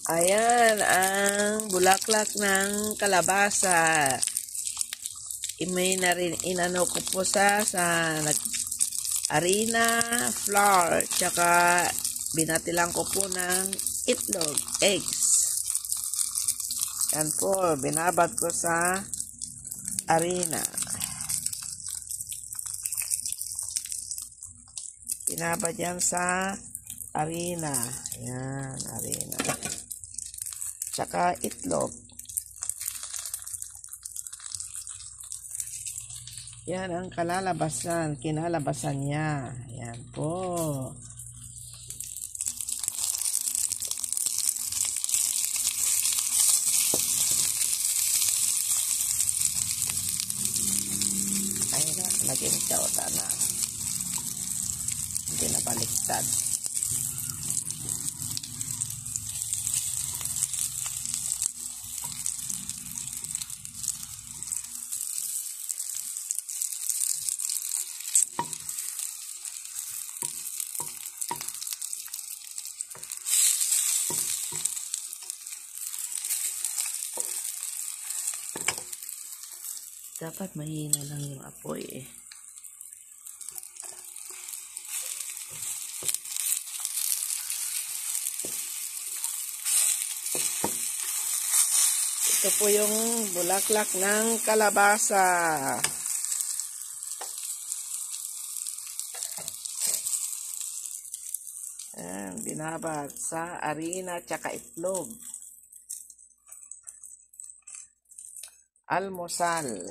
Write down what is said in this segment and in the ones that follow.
Ayan ang bulaklak ng kalabasa. Imay na rin inano ko po sa harina, flour, tsaka binatilan ko po ng itlog, eggs. Yan po, binabad ko sa harina. Binabad yan sa harina. Yan, harina. Tsaka itlog. Yan ang kinalabasan niya. Yan po. Ay na, naging tawta na. Hindi na baliktad. Dapat mahina lang yung apoy eh. Ito po yung bulaklak ng kalabasa. Ayan, binabad sa harina tsaka itlog. Almusal.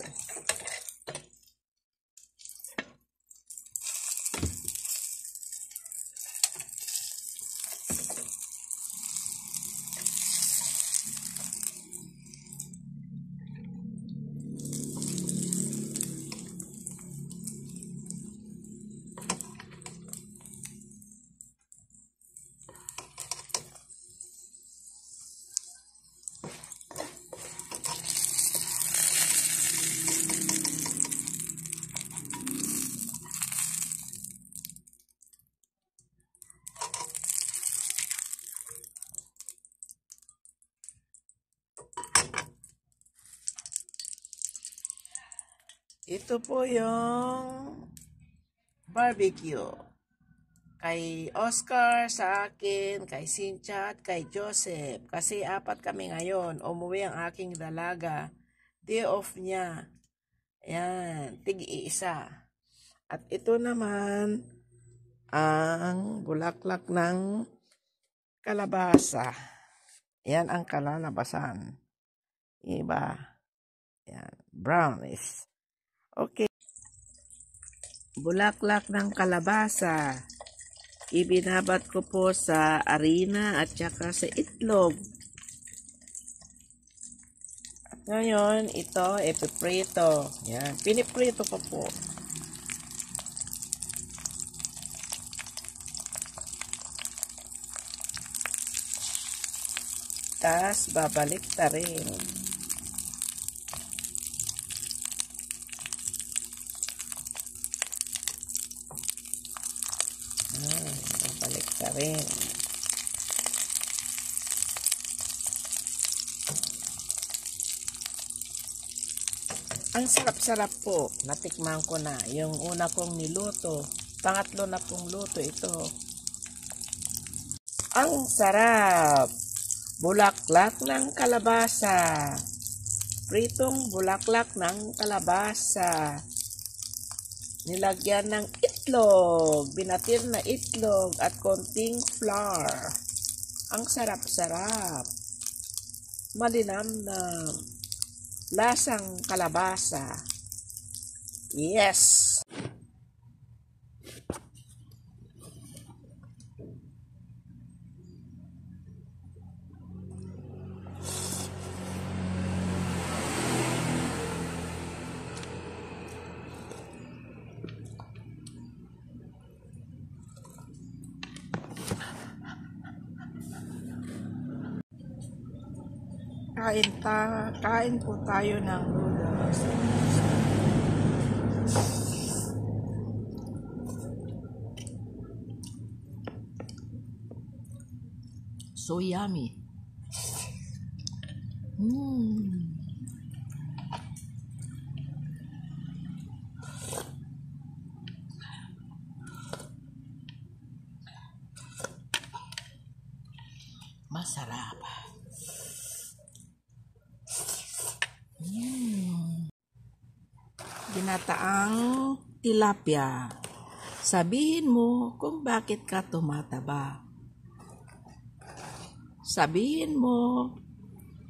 Ito po yung barbecue. Kay Oscar, sa akin, kay Cynthia, at kay Joseph. Kasi 4 kami ngayon. Umuwi ang aking dalaga. Day off niya. Ayan, tig-iisa. At ito naman, ang bulaklak ng kalabasa. Yan ang kalalabasan. Iba. Yan, brownish. Okay. Bulaklak ng kalabasa. Ibinabat ko po sa harina at saka sa itlog. At ngayon, ito, ipiprito. Yan, piniprito ko po. Tas, babalik ta rin. Babalik ta rin. Ang sarap-sarap po. Natikman ko na. Yung una kong niluto. Pangatlo na pong luto ito. Ang sarap! Bulaklak ng kalabasa. Pritong bulaklak ng kalabasa. Nilagyan ng itlog. Binatir na itlog at konting flour. Ang sarap-sarap. Malinamnam. Lasang kalabasa. Yes! Kain po tayo ng noodles. So yummy. Mm. Masarap. Ginataang tilapia. Sabihin mo kung bakit ka tumataba. Sabihin mo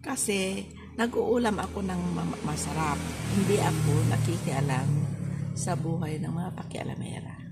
kasi nag-uulam ako ng masarap. Hindi ako nakikialam sa buhay ng mga pakialamera.